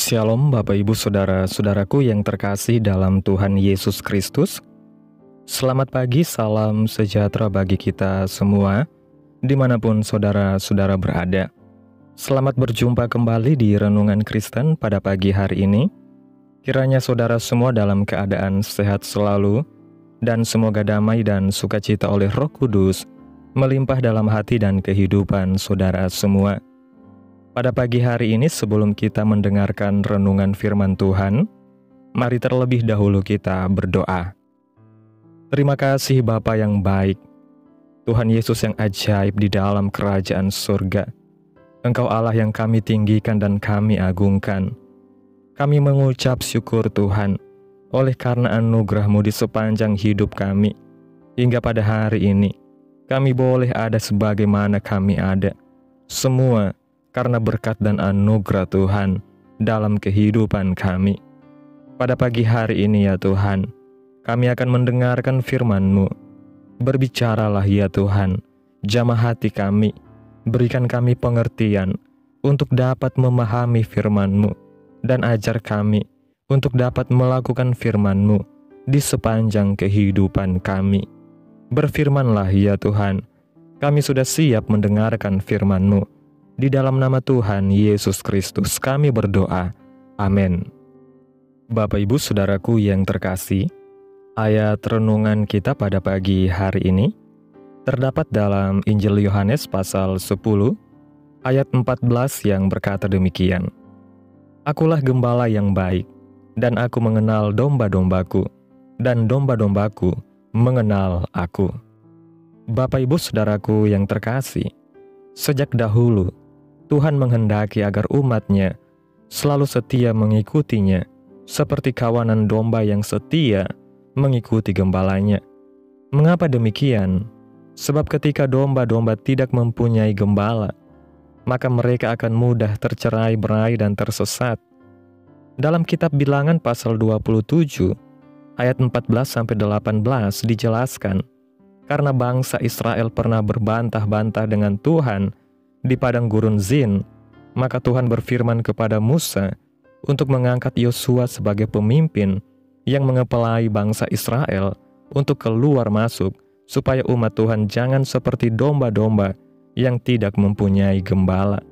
Shalom Bapak Ibu Saudara-saudaraku yang terkasih dalam Tuhan Yesus Kristus. Selamat pagi, salam sejahtera bagi kita semua, dimanapun saudara-saudara berada. Selamat berjumpa kembali di Renungan Kristen pada pagi hari ini. Kiranya saudara semua dalam keadaan sehat selalu, dan semoga damai dan sukacita oleh Roh Kudus melimpah dalam hati dan kehidupan saudara semua. Pada pagi hari ini sebelum kita mendengarkan renungan firman Tuhan, mari terlebih dahulu kita berdoa. Terima kasih Bapa yang baik, Tuhan Yesus yang ajaib di dalam kerajaan surga. Engkau Allah yang kami tinggikan dan kami agungkan. Kami mengucap syukur Tuhan, oleh karena anugerah-Mu di sepanjang hidup kami. Hingga pada hari ini, kami boleh ada sebagaimana kami ada. Semua karena berkat dan anugerah Tuhan dalam kehidupan kami. Pada pagi hari ini ya Tuhan, kami akan mendengarkan firman-Mu. Berbicaralah ya Tuhan, jamah hati kami, berikan kami pengertian untuk dapat memahami firman-Mu, dan ajar kami untuk dapat melakukan firman-Mu di sepanjang kehidupan kami. Berfirmanlah ya Tuhan, kami sudah siap mendengarkan firman-Mu. Di dalam nama Tuhan Yesus Kristus kami berdoa. Amin. Bapak Ibu Saudaraku yang terkasih, ayat renungan kita pada pagi hari ini terdapat dalam Injil Yohanes pasal 10 ayat 14 yang berkata demikian. Akulah gembala yang baik, dan aku mengenal domba-dombaku, dan domba-dombaku mengenal aku. Bapak Ibu Saudaraku yang terkasih, sejak dahulu Tuhan menghendaki agar umat-Nya selalu setia mengikutinya, seperti kawanan domba yang setia mengikuti gembalanya. Mengapa demikian? Sebab ketika domba-domba tidak mempunyai gembala, maka mereka akan mudah tercerai-berai dan tersesat. Dalam kitab Bilangan pasal 27 ayat 14-18 dijelaskan, karena bangsa Israel pernah berbantah-bantah dengan Tuhan di padang gurun Zin, maka Tuhan berfirman kepada Musa untuk mengangkat Yosua sebagai pemimpin yang mengepelai bangsa Israel untuk keluar masuk, supaya umat Tuhan jangan seperti domba-domba yang tidak mempunyai gembala.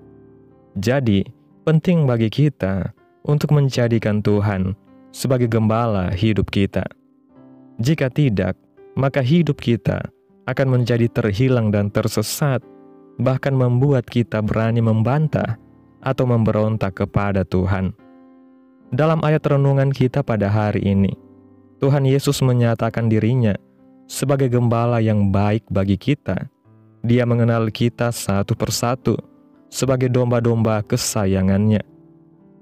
Jadi, penting bagi kita untuk menjadikan Tuhan sebagai gembala hidup kita. Jika tidak, maka hidup kita akan menjadi terhilang dan tersesat, bahkan membuat kita berani membantah atau memberontak kepada Tuhan. Dalam ayat renungan kita pada hari ini, Tuhan Yesus menyatakan dirinya sebagai gembala yang baik bagi kita. Dia mengenal kita satu persatu sebagai domba-domba kesayangannya.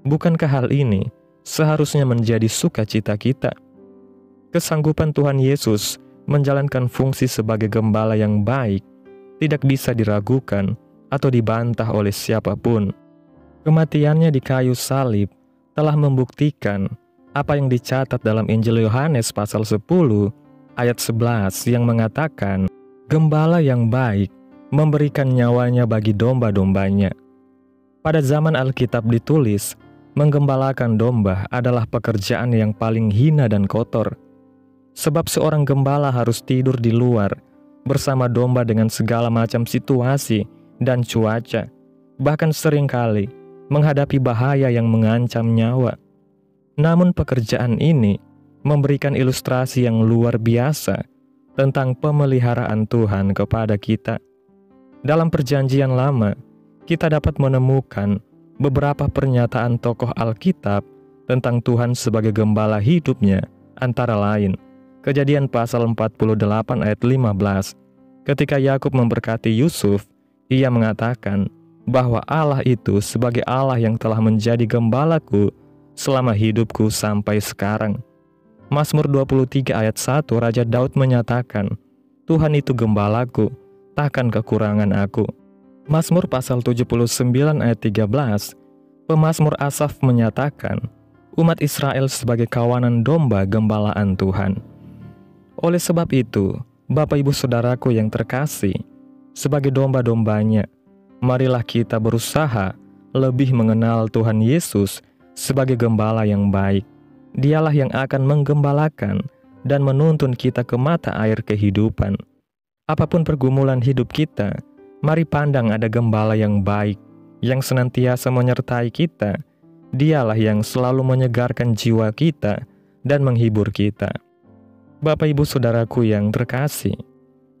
Bukankah hal ini seharusnya menjadi sukacita kita? Kesanggupan Tuhan Yesus menjalankan fungsi sebagai gembala yang baik tidak bisa diragukan atau dibantah oleh siapapun. Kematiannya di kayu salib telah membuktikan apa yang dicatat dalam Injil Yohanes pasal 10 ayat 11 yang mengatakan, gembala yang baik memberikan nyawanya bagi domba-dombanya. Pada zaman Alkitab ditulis, menggembalakan domba adalah pekerjaan yang paling hina dan kotor. Sebab seorang gembala harus tidur di luar bersama domba dengan segala macam situasi dan cuaca, bahkan seringkali menghadapi bahaya yang mengancam nyawa. Namun pekerjaan ini memberikan ilustrasi yang luar biasa tentang pemeliharaan Tuhan kepada kita. Dalam Perjanjian Lama, kita dapat menemukan beberapa pernyataan tokoh Alkitab tentang Tuhan sebagai gembala hidupnya, antara lain Kejadian pasal 48 ayat 15. Ketika Yakub memberkati Yusuf, ia mengatakan bahwa Allah itu sebagai Allah yang telah menjadi gembalaku selama hidupku sampai sekarang. Mazmur 23 ayat 1, Raja Daud menyatakan, Tuhan itu gembalaku, takkan kekurangan aku. Mazmur pasal 79 ayat 13, pemazmur Asaf menyatakan, umat Israel sebagai kawanan domba gembalaan Tuhan. Oleh sebab itu, Bapak Ibu Saudaraku yang terkasih, sebagai domba-dombanya, marilah kita berusaha lebih mengenal Tuhan Yesus Sebagai gembala yang baik, Dialah yang akan menggembalakan dan menuntun kita ke mata air kehidupan. Apapun pergumulan hidup kita, mari pandang ada gembala yang baik, yang senantiasa menyertai kita. Dialah yang selalu menyegarkan jiwa kita dan menghibur kita. Bapak Ibu Saudaraku yang terkasih,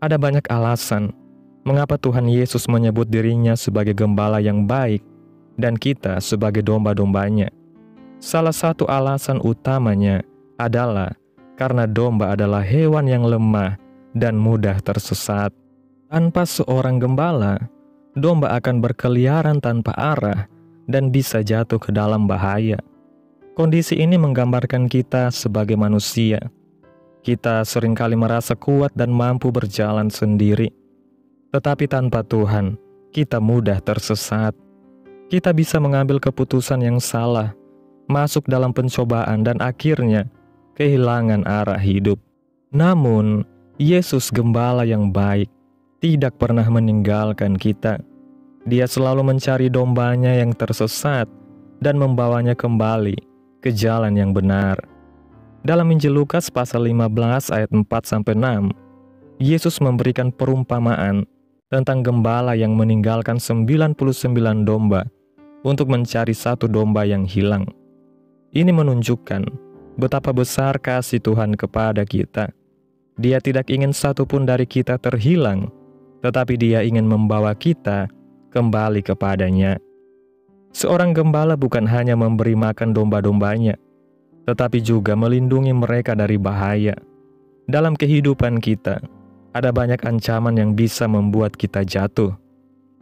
ada banyak alasan mengapa Tuhan Yesus menyebut dirinya sebagai gembala yang baik dan kita sebagai domba-dombanya. Salah satu alasan utamanya adalah karena domba adalah hewan yang lemah dan mudah tersesat. Tanpa seorang gembala, domba akan berkeliaran tanpa arah dan bisa jatuh ke dalam bahaya. Kondisi ini menggambarkan kita sebagai manusia. Kita seringkali merasa kuat dan mampu berjalan sendiri. Tetapi tanpa Tuhan, kita mudah tersesat. Kita bisa mengambil keputusan yang salah, masuk dalam pencobaan dan akhirnya kehilangan arah hidup. Namun, Yesus gembala yang baik tidak pernah meninggalkan kita. Dia selalu mencari dombanya yang tersesat dan membawanya kembali ke jalan yang benar. Dalam Injil Lukas pasal 15 ayat 4-6, Yesus memberikan perumpamaan tentang gembala yang meninggalkan 99 domba untuk mencari satu domba yang hilang. Ini menunjukkan betapa besar kasih Tuhan kepada kita. Dia tidak ingin satupun dari kita terhilang, tetapi Dia ingin membawa kita kembali kepadanya. Seorang gembala bukan hanya memberi makan domba-dombanya, tetapi juga melindungi mereka dari bahaya. Dalam kehidupan kita, ada banyak ancaman yang bisa membuat kita jatuh.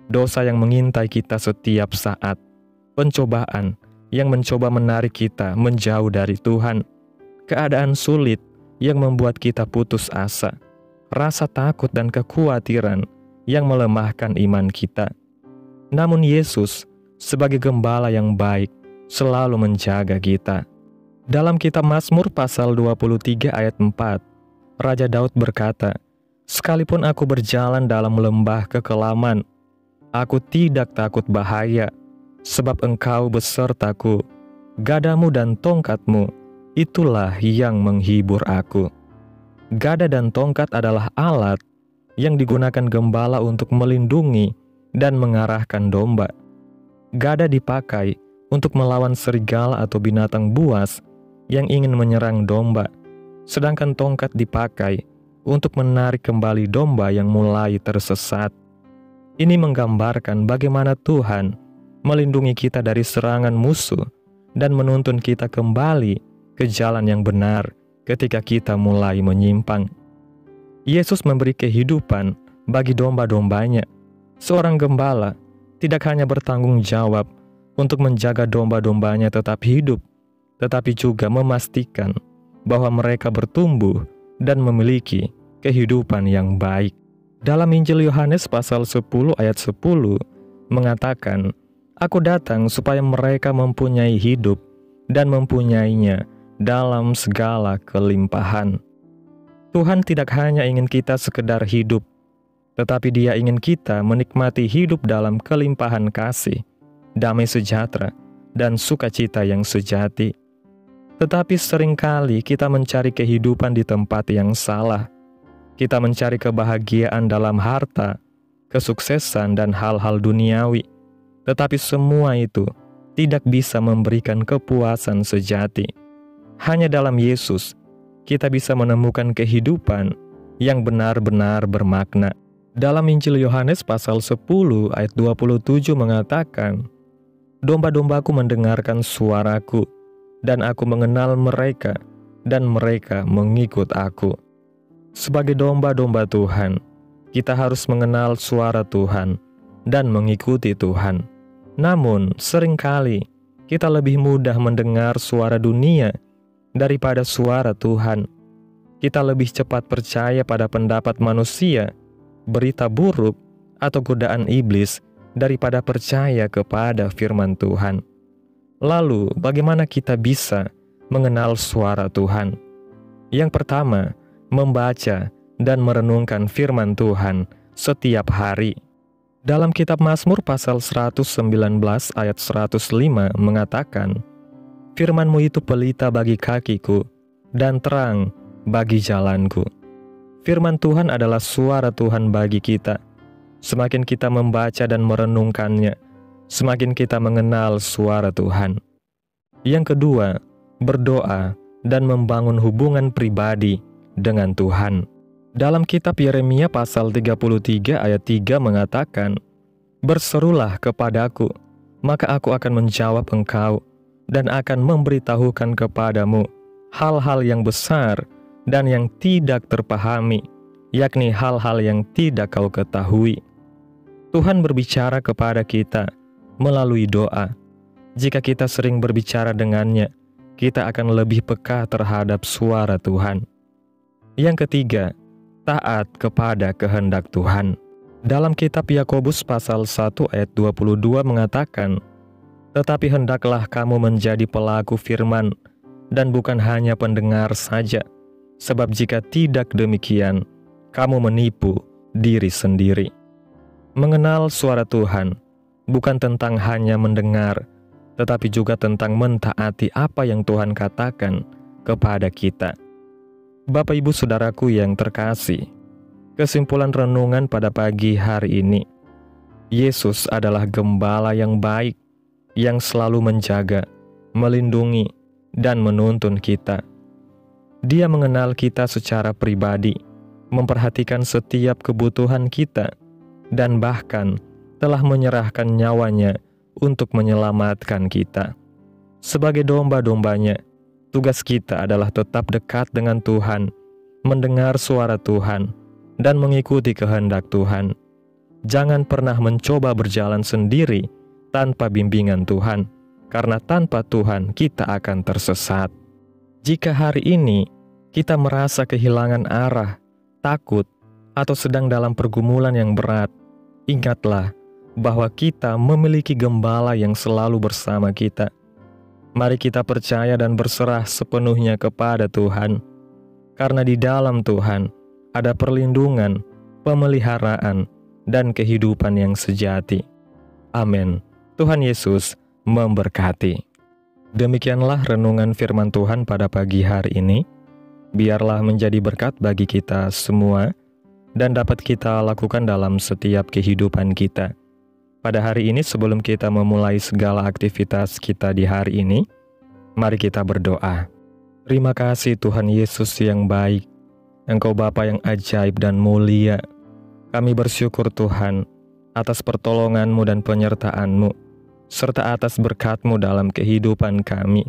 Dosa yang mengintai kita setiap saat, pencobaan yang mencoba menarik kita menjauh dari Tuhan, keadaan sulit yang membuat kita putus asa, rasa takut dan kekhawatiran yang melemahkan iman kita. Namun Yesus, sebagai gembala yang baik, selalu menjaga kita. Dalam kitab Mazmur pasal 23 ayat 4, Raja Daud berkata, "Sekalipun aku berjalan dalam lembah kekelaman, aku tidak takut bahaya, sebab Engkau besertaku, gadamu dan tongkatmu, itulah yang menghibur aku." Gada dan tongkat adalah alat yang digunakan gembala untuk melindungi dan mengarahkan domba. Gada dipakai untuk melawan serigala atau binatang buas yang ingin menyerang domba, sedangkan tongkat dipakai untuk menarik kembali domba yang mulai tersesat. Ini menggambarkan bagaimana Tuhan melindungi kita dari serangan musuh dan menuntun kita kembali ke jalan yang benar ketika kita mulai menyimpang. Yesus memberi kehidupan bagi domba-dombanya. Seorang gembala tidak hanya bertanggung jawab untuk menjaga domba-dombanya tetap hidup, tetapi juga memastikan bahwa mereka bertumbuh dan memiliki kehidupan yang baik. Dalam Injil Yohanes pasal 10 ayat 10 mengatakan, "Aku datang supaya mereka mempunyai hidup dan mempunyainya dalam segala kelimpahan." Tuhan tidak hanya ingin kita sekedar hidup, tetapi Dia ingin kita menikmati hidup dalam kelimpahan kasih, damai sejahtera, dan sukacita yang sejati. Tetapi seringkali kita mencari kehidupan di tempat yang salah. Kita mencari kebahagiaan dalam harta, kesuksesan, dan hal-hal duniawi. Tetapi semua itu tidak bisa memberikan kepuasan sejati. Hanya dalam Yesus, kita bisa menemukan kehidupan yang benar-benar bermakna. Dalam Injil Yohanes pasal 10 ayat 27 mengatakan, "Domba-dombaku mendengarkan suaraku, dan aku mengenal mereka, dan mereka mengikut aku." Sebagai domba-domba Tuhan, kita harus mengenal suara Tuhan dan mengikuti Tuhan. Namun, seringkali kita lebih mudah mendengar suara dunia daripada suara Tuhan. Kita lebih cepat percaya pada pendapat manusia, berita buruk, atau godaan iblis daripada percaya kepada firman Tuhan. Lalu, bagaimana kita bisa mengenal suara Tuhan? Yang pertama, membaca dan merenungkan firman Tuhan setiap hari. Dalam kitab Mazmur pasal 119 ayat 105 mengatakan, Firman-Mu itu pelita bagi kakiku dan terang bagi jalanku. Firman Tuhan adalah suara Tuhan bagi kita. Semakin kita membaca dan merenungkannya, semakin kita mengenal suara Tuhan. Yang kedua, berdoa dan membangun hubungan pribadi dengan Tuhan. Dalam kitab Yeremia pasal 33 ayat 3 mengatakan, "Berserulah kepadaku, maka aku akan menjawab engkau dan akan memberitahukan kepadamu hal-hal yang besar dan yang tidak terpahami, yakni hal-hal yang tidak kau ketahui." Tuhan berbicara kepada kita melalui doa. Jika kita sering berbicara dengannya, kita akan lebih peka terhadap suara Tuhan. Yang ketiga, taat kepada kehendak Tuhan. Dalam kitab Yakobus pasal 1 ayat 22 mengatakan, "Tetapi hendaklah kamu menjadi pelaku firman, dan bukan hanya pendengar saja, sebab jika tidak demikian, kamu menipu diri sendiri." Mengenal suara Tuhan bukan tentang hanya mendengar, tetapi juga tentang mentaati apa yang Tuhan katakan kepada kita. Bapak Ibu Saudaraku yang terkasih, kesimpulan renungan pada pagi hari ini, Yesus adalah gembala yang baik, yang selalu menjaga, melindungi, dan menuntun kita. Dia mengenal kita secara pribadi, memperhatikan setiap kebutuhan kita, dan bahkan telah menyerahkan nyawanya untuk menyelamatkan kita. Sebagai domba-dombanya, tugas kita adalah tetap dekat dengan Tuhan, mendengar suara Tuhan, dan mengikuti kehendak Tuhan. Jangan pernah mencoba berjalan sendiri tanpa bimbingan Tuhan, karena tanpa Tuhan kita akan tersesat. Jika hari ini kita merasa kehilangan arah, takut, atau sedang dalam pergumulan yang berat, ingatlah bahwa kita memiliki gembala yang selalu bersama kita. Mari kita percaya dan berserah sepenuhnya kepada Tuhan, karena di dalam Tuhan ada perlindungan, pemeliharaan, dan kehidupan yang sejati. Amin. Tuhan Yesus memberkati. Demikianlah renungan firman Tuhan pada pagi hari ini. Biarlah menjadi berkat bagi kita semua, dan dapat kita lakukan dalam setiap kehidupan kita. Pada hari ini sebelum kita memulai segala aktivitas kita di hari ini, mari kita berdoa. Terima kasih Tuhan Yesus yang baik, Engkau Bapa yang ajaib dan mulia. Kami bersyukur Tuhan atas pertolongan-Mu dan penyertaan-Mu, serta atas berkat-Mu dalam kehidupan kami.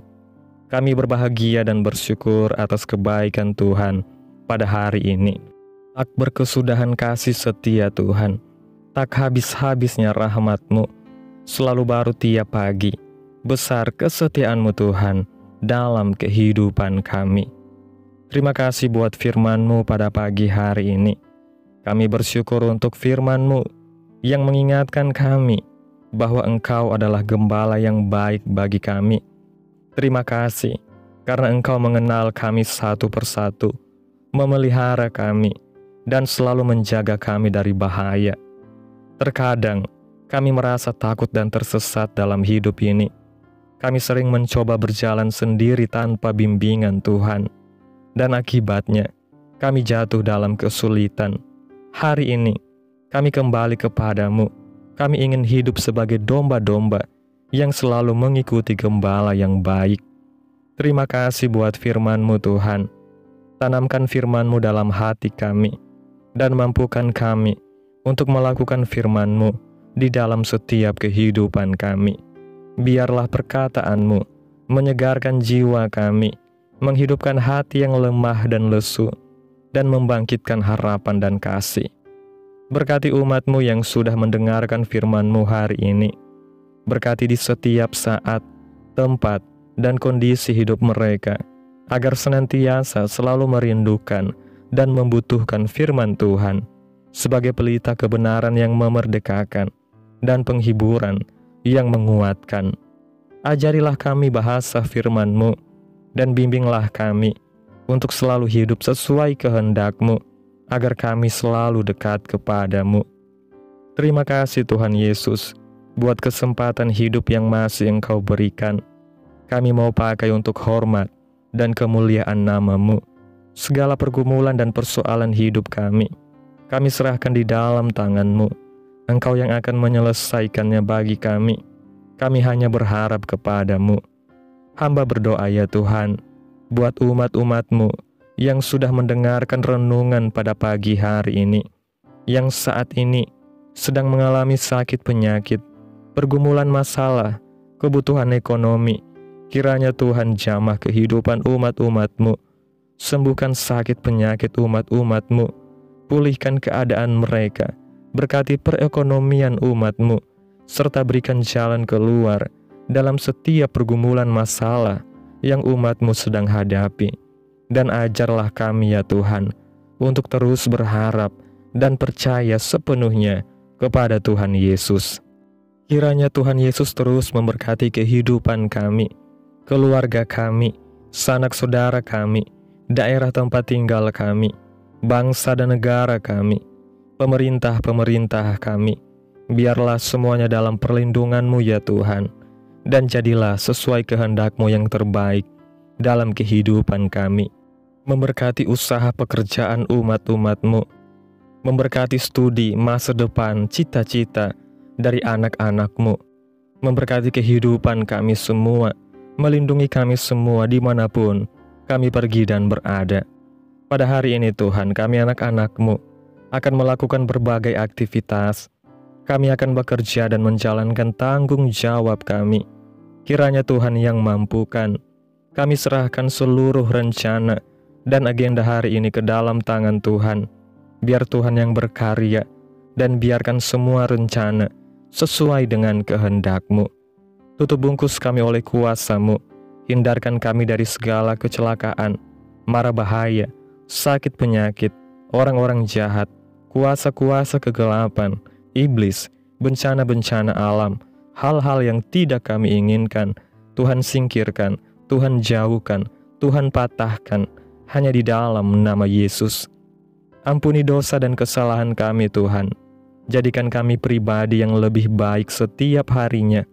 Kami berbahagia dan bersyukur atas kebaikan Tuhan pada hari ini. Tak berkesudahan kasih setia Tuhan, tak habis-habisnya rahmat-Mu, selalu baru tiap pagi. Besar kesetiaan-Mu Tuhan dalam kehidupan kami. Terima kasih buat firman-Mu pada pagi hari ini. Kami bersyukur untuk firman-Mu yang mengingatkan kami bahwa Engkau adalah gembala yang baik bagi kami. Terima kasih karena Engkau mengenal kami satu persatu, memelihara kami, dan selalu menjaga kami dari bahaya. Terkadang kami merasa takut dan tersesat dalam hidup ini. Kami sering mencoba berjalan sendiri tanpa bimbingan Tuhan, dan akibatnya kami jatuh dalam kesulitan. Hari ini kami kembali kepadamu. Kami ingin hidup sebagai domba-domba yang selalu mengikuti gembala yang baik. Terima kasih buat firman-Mu Tuhan. Tanamkan firman-Mu dalam hati kami, dan mampukan kami untuk melakukan firman-Mu di dalam setiap kehidupan kami. Biarlah perkataan-Mu menyegarkan jiwa kami, menghidupkan hati yang lemah dan lesu, dan membangkitkan harapan dan kasih. Berkati umat-Mu yang sudah mendengarkan firman-Mu hari ini. Berkati di setiap saat, tempat, dan kondisi hidup mereka, agar senantiasa selalu merindukan dan membutuhkan firman Tuhan sebagai pelita kebenaran yang memerdekakan dan penghiburan yang menguatkan. Ajarilah kami bahasa firman-Mu dan bimbinglah kami untuk selalu hidup sesuai kehendak-Mu, agar kami selalu dekat kepadamu. Terima kasih Tuhan Yesus buat kesempatan hidup yang masih Engkau berikan. kami mau pakai untuk hormat dan kemuliaan nama-Mu. Segala pergumulan dan persoalan hidup kami serahkan di dalam tangan-Mu. Engkau yang akan menyelesaikannya bagi kami. Kami hanya berharap kepada-Mu. Hamba berdoa ya Tuhan, buat umat-umat-Mu yang sudah mendengarkan renungan pada pagi hari ini, yang saat ini sedang mengalami sakit penyakit, pergumulan masalah, kebutuhan ekonomi. Kiranya Tuhan jamah kehidupan umat-umat-Mu, sembuhkan sakit penyakit umat-umat-Mu, pulihkan keadaan mereka, berkati perekonomian umat-Mu, serta berikan jalan keluar dalam setiap pergumulan masalah yang umat-Mu sedang hadapi. Dan ajarlah kami ya Tuhan, untuk terus berharap dan percaya sepenuhnya kepada Tuhan Yesus. Kiranya Tuhan Yesus terus memberkati kehidupan kami, keluarga kami, sanak saudara kami, daerah tempat tinggal kami, bangsa dan negara kami, pemerintah-pemerintah kami. Biarlah semuanya dalam perlindungan-Mu ya Tuhan, dan jadilah sesuai kehendak-Mu yang terbaik dalam kehidupan kami. Memberkati usaha pekerjaan umat-umat-Mu, memberkati studi, masa depan, cita-cita dari anak-anak-Mu, memberkati kehidupan kami semua, melindungi kami semua dimanapun kami pergi dan berada. Pada hari ini Tuhan, kami anak-anak-Mu akan melakukan berbagai aktivitas. Kami akan bekerja dan menjalankan tanggung jawab kami. Kiranya Tuhan yang mampukan. Kami serahkan seluruh rencana dan agenda hari ini ke dalam tangan Tuhan. Biar Tuhan yang berkarya, dan biarkan semua rencana sesuai dengan kehendak-Mu. Tutup bungkus kami oleh kuasa-Mu. Hindarkan kami dari segala kecelakaan, mara bahaya, sakit penyakit, orang-orang jahat, kuasa-kuasa kegelapan, iblis, bencana-bencana alam, hal-hal yang tidak kami inginkan. Tuhan singkirkan, Tuhan jauhkan, Tuhan patahkan, hanya di dalam nama Yesus. Ampuni dosa dan kesalahan kami Tuhan. Jadikan kami pribadi yang lebih baik setiap harinya.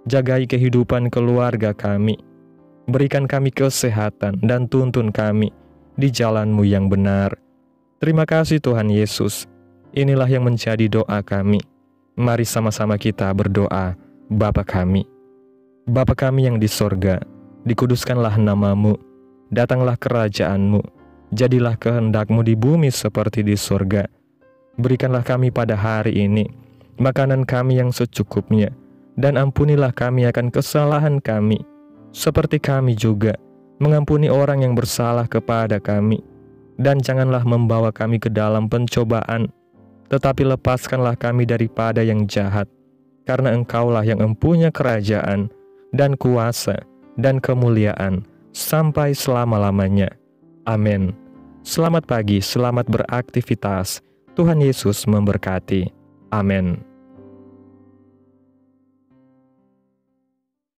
Jagai kehidupan keluarga kami. Berikan kami kesehatan dan tuntun kami di jalan-Mu yang benar. Terima kasih Tuhan Yesus. Inilah yang menjadi doa kami. Mari sama-sama kita berdoa. Bapa kami. Bapa kami yang di sorga, dikuduskanlah nama-Mu. Datanglah kerajaan-Mu. Jadilah kehendak-Mu di bumi seperti di sorga. Berikanlah kami pada hari ini makanan kami yang secukupnya, dan ampunilah kami akan kesalahan kami, seperti kami juga mengampuni orang yang bersalah kepada kami. Dan janganlah membawa kami ke dalam pencobaan, tetapi lepaskanlah kami daripada yang jahat. Karena Engkaulah yang empunya kerajaan, dan kuasa, dan kemuliaan, sampai selama-lamanya. Amin. Selamat pagi, selamat beraktivitas. Tuhan Yesus memberkati. Amin.